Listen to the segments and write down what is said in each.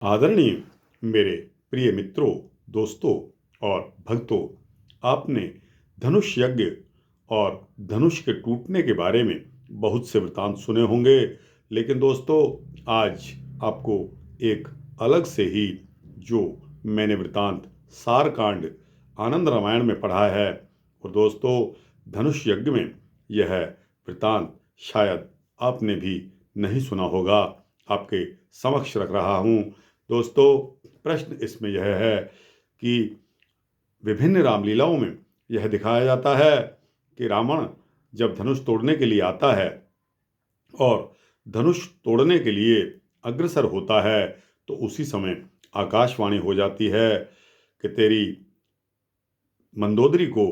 आदरणीय मेरे प्रिय मित्रों, दोस्तों और भक्तों, आपने धनुष यज्ञ और धनुष के टूटने के बारे में बहुत से वृतांत सुने होंगे। लेकिन दोस्तों, आज आपको एक अलग से ही जो मैंने वृतांत सारकांड आनंद रामायण में पढ़ा है, और दोस्तों, धनुष यज्ञ में यह वृतांत शायद आपने भी नहीं सुना होगा, आपके समक्ष रख रहा हूँ। दोस्तों, प्रश्न इसमें यह है कि विभिन्न रामलीलाओं में यह दिखाया जाता है कि रावण जब धनुष तोड़ने के लिए आता है और धनुष तोड़ने के लिए अग्रसर होता है, तो उसी समय आकाशवाणी हो जाती है कि तेरी मंदोदरी को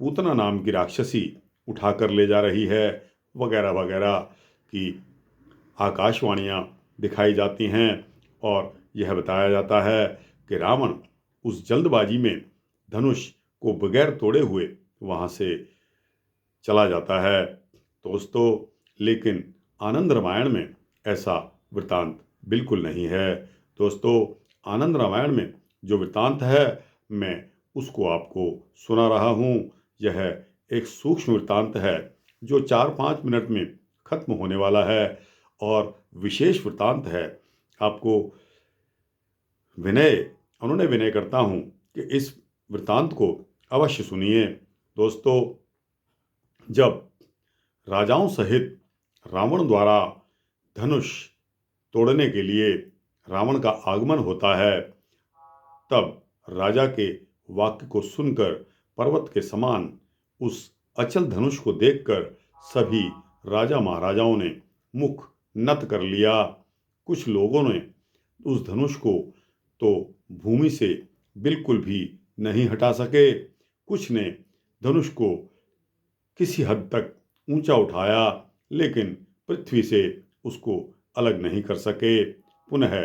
पूतना नाम की राक्षसी उठाकर ले जा रही है, वगैरह वगैरह की आकाशवाणियाँ दिखाई जाती हैं। और यह बताया जाता है कि रावण उस जल्दबाजी में धनुष को बगैर तोड़े हुए वहाँ से चला जाता है। दोस्तों, लेकिन आनंद रामायण में ऐसा वृतांत बिल्कुल नहीं है। दोस्तों, आनंद रामायण में जो वृतांत है, मैं उसको आपको सुना रहा हूँ। यह एक सूक्ष्म वृतांत है जो 4-5 मिनट में खत्म होने वाला है और विशेष वृतांत है। आपको अनुनय विनय करता हूँ कि इस वृतांत को अवश्य सुनिए। दोस्तों, जब राजाओं सहित रावण द्वारा धनुष तोड़ने के लिए रावण का आगमन होता है, तब राजा के वाक्य को सुनकर पर्वत के समान उस अचल धनुष को देखकर सभी राजा महाराजाओं ने मुख नत कर लिया। कुछ लोगों ने उस धनुष को तो भूमि से बिल्कुल भी नहीं हटा सके, कुछ ने धनुष को किसी हद तक ऊंचा उठाया, लेकिन पृथ्वी से उसको अलग नहीं कर सके। पुनः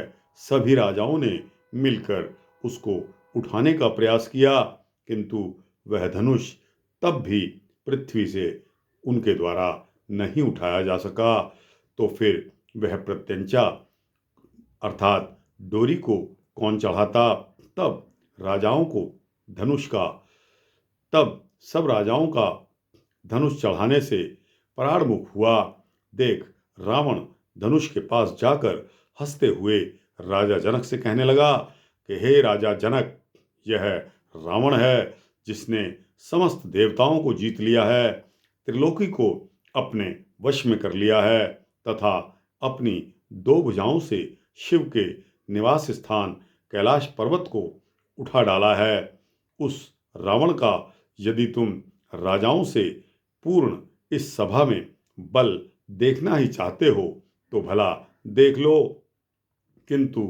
सभी राजाओं ने मिलकर उसको उठाने का प्रयास किया, किंतु वह धनुष तब भी पृथ्वी से उनके द्वारा नहीं उठाया जा सका। तो फिर वह प्रत्यंचा अर्थात डोरी को कौन चढ़ाता? तब राजाओं को धनुष का तब सब राजाओं का धनुष चढ़ाने से पराड़मुख हुआ। देख, रावण धनुष के पास जाकर हंसते हुए राजा जनक से कहने लगा कि हे राजा जनक, यह रावण है जिसने समस्त देवताओं को जीत लिया है, त्रिलोकी को अपने वश में कर लिया है तथा अपनी 2 भुजाओं से शिव के निवास स्थान कैलाश पर्वत को उठा डाला है। उस रावण का यदि तुम राजाओं से पूर्ण इस सभा में बल देखना ही चाहते हो तो भला देख लो, किंतु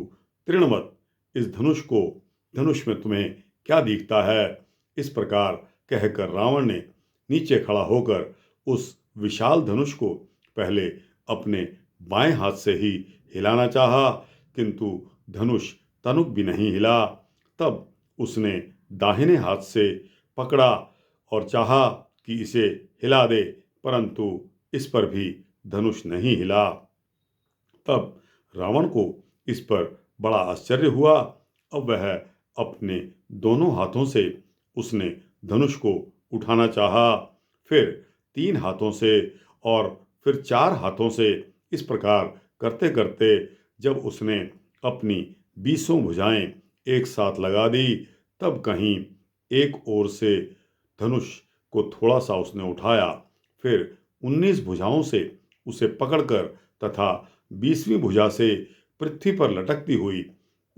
तृणवत इस धनुष में तुम्हें क्या दिखता है? इस प्रकार कहकर रावण ने नीचे खड़ा होकर उस विशाल धनुष को पहले अपने बाएं हाथ से ही हिलाना चाहा, किंतु धनुष तनुक भी नहीं हिला। तब उसने दाहिने हाथ से पकड़ा और चाहा कि इसे हिला दे, परंतु इस पर भी धनुष नहीं हिला। तब रावण को इस पर बड़ा आश्चर्य हुआ। अब वह अपने दोनों हाथों से उसने धनुष को उठाना चाहा, फिर 3 हाथों से और फिर 4 हाथों से। इस प्रकार करते करते जब उसने अपनी 20 भुजाएं एक साथ लगा दी, तब कहीं एक ओर से धनुष को थोड़ा सा उसने उठाया, फिर 19 भुजाओं से उसे पकड़कर तथा 20वीं भुजा से पृथ्वी पर लटकती हुई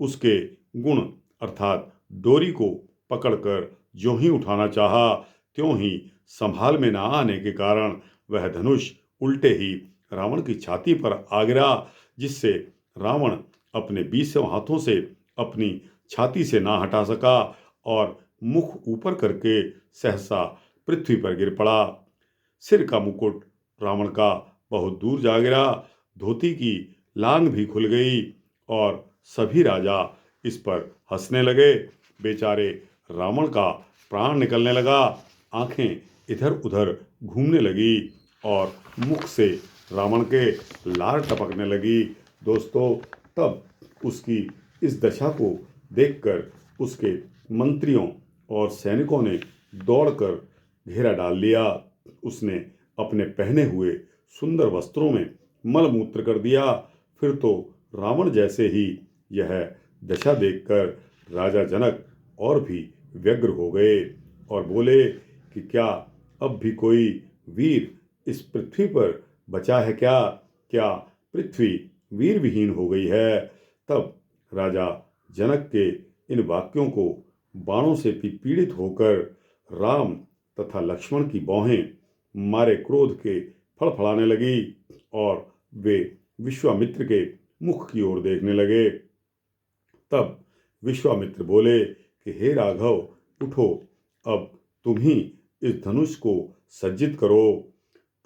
उसके गुण अर्थात डोरी को पकड़कर ज्यों ही उठाना चाहा, त्यों ही संभाल में न आने के कारण वह धनुष उल्टे ही रावण की छाती पर आ गिरा, जिससे रावण अपने 20 हाथों से अपनी छाती से ना हटा सका और मुख ऊपर करके सहसा पृथ्वी पर गिर पड़ा। सिर का मुकुट रावण का बहुत दूर जा गिरा, धोती की लांग भी खुल गई और सभी राजा इस पर हंसने लगे। बेचारे रावण का प्राण निकलने लगा, आंखें इधर उधर घूमने लगी और मुख से रावण के लार टपकने लगी। दोस्तों, तब उसकी इस दशा को देखकर उसके मंत्रियों और सैनिकों ने दौड़कर घेरा डाल लिया। उसने अपने पहने हुए सुंदर वस्त्रों में मलमूत्र कर दिया। फिर तो रावण जैसे ही यह दशा देखकर राजा जनक और भी व्यग्र हो गए और बोले कि क्या अब भी कोई वीर इस पृथ्वी पर बचा है क्या? क्या पृथ्वी वीर विहीन हो गई है? तब राजा जनक के इन वाक्यों को बाणों से पीड़ित होकर राम तथा लक्ष्मण की भौहें मारे क्रोध के फड़फड़ाने लगी और वे विश्वामित्र के मुख की ओर देखने लगे। तब विश्वामित्र बोले कि हे राघव, उठो, अब तुम ही इस धनुष को सज्जित करो।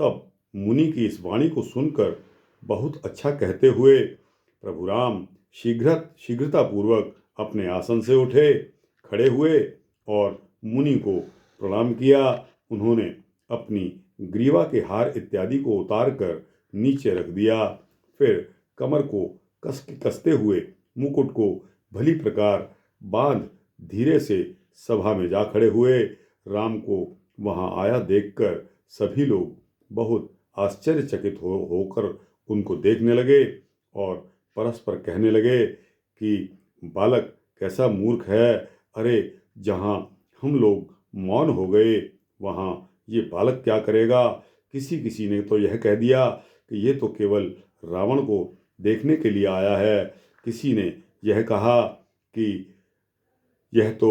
तब मुनि की इस वाणी को सुनकर बहुत अच्छा कहते हुए प्रभु राम शीघ्रतापूर्वक अपने आसन से उठे, खड़े हुए और मुनि को प्रणाम किया। उन्होंने अपनी ग्रीवा के हार इत्यादि को उतार कर नीचे रख दिया। फिर कमर को कसते हुए मुकुट को भली प्रकार बांध धीरे से सभा में जा खड़े हुए। राम को वहां आया देखकर सभी लोग बहुत आश्चर्यचकित होकर उनको देखने लगे और परस्पर कहने लगे कि बालक कैसा मूर्ख है। अरे, जहां हम लोग मौन हो गए वहां ये बालक क्या करेगा? किसी ने तो यह कह दिया कि ये तो केवल रावण को देखने के लिए आया है। किसी ने यह कहा कि यह तो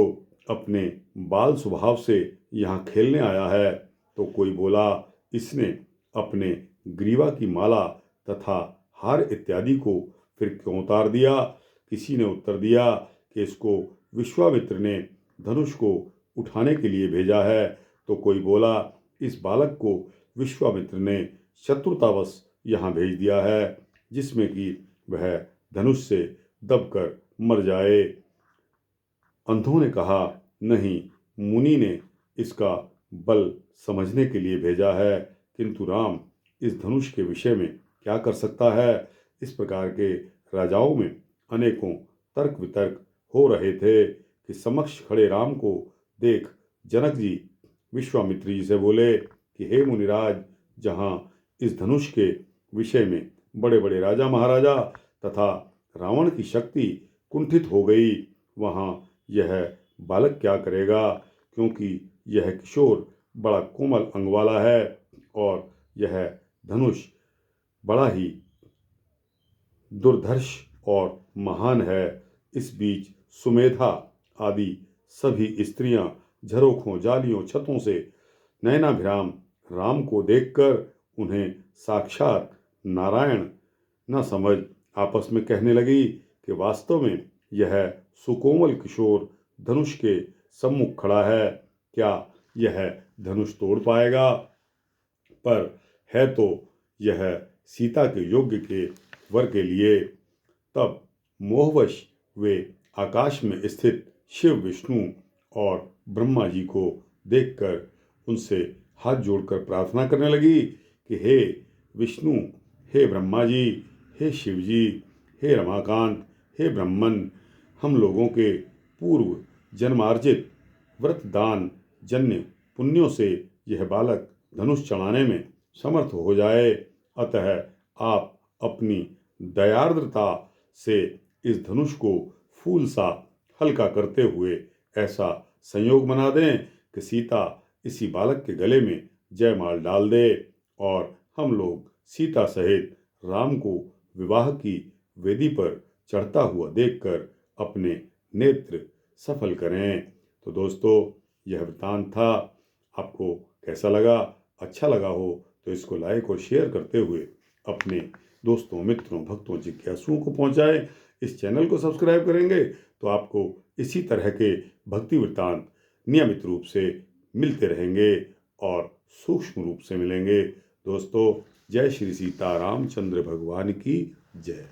अपने बाल स्वभाव से यहाँ खेलने आया है। तो कोई बोला इसने अपने ग्रीवा की माला तथा हार इत्यादि को फिर क्यों उतार दिया? किसी ने उत्तर दिया कि इसको विश्वामित्र ने धनुष को उठाने के लिए भेजा है। तो कोई बोला इस बालक को विश्वामित्र ने शत्रुतावश यहाँ भेज दिया है, जिसमें कि वह धनुष से दबकर मर जाए। अंधों ने कहा नहीं, मुनि ने इसका बल समझने के लिए भेजा है, किंतु राम इस धनुष के विषय में क्या कर सकता है? इस प्रकार के राजाओं में अनेकों तर्क वितर्क हो रहे थे कि समक्ष खड़े राम को देख जनक जी विश्वामित्र जी से बोले कि हे मुनिराज, जहाँ इस धनुष के विषय में बड़े बड़े राजा महाराजा तथा रावण की शक्ति कुंठित हो गई, वहाँ यह बालक क्या करेगा? क्योंकि यह किशोर बड़ा कोमल अंग वाला है और यह धनुष बड़ा ही दुर्धर्ष और महान है। इस बीच सुमेधा आदि सभी स्त्रियां झरोखों, जालियों, छतों से नयनाभिराम राम को देखकर उन्हें साक्षात नारायण न समझ आपस में कहने लगी कि वास्तव में यह सुकोमल किशोर धनुष के सम्मुख खड़ा है। क्या यह धनुष तोड़ पाएगा? पर है तो यह सीता के योग्य के वर के लिए। तब मोहवश वे आकाश में स्थित शिव, विष्णु और ब्रह्मा जी को देखकर उनसे हाथ जोड़कर प्रार्थना करने लगी कि हे विष्णु, हे ब्रह्मा जी, हे शिव जी, हे रमाकांत, हे ब्रह्मन, हम लोगों के पूर्व जन्मार्जित व्रत दान जन्य पुण्यों से यह बालक धनुष चढ़ाने में समर्थ हो जाए। अतः आप अपनी दयार्द्रता से इस धनुष को फूल सा हल्का करते हुए ऐसा संयोग बना दें कि सीता इसी बालक के गले में जयमाल डाल दे और हम लोग सीता सहित राम को विवाह की वेदी पर चढ़ता हुआ देखकर अपने नेत्र सफल करें। तो दोस्तों, यह वृत्तांत था। आपको कैसा लगा? अच्छा लगा हो तो इसको लाइक और शेयर करते हुए अपने दोस्तों, मित्रों, भक्तों, जिज्ञासुओं को पहुंचाएं। इस चैनल को सब्सक्राइब करेंगे तो आपको इसी तरह के भक्ति वृत्तांत नियमित रूप से मिलते रहेंगे और सूक्ष्म रूप से मिलेंगे। दोस्तों, जय श्री सीता रामचंद्र भगवान की जय।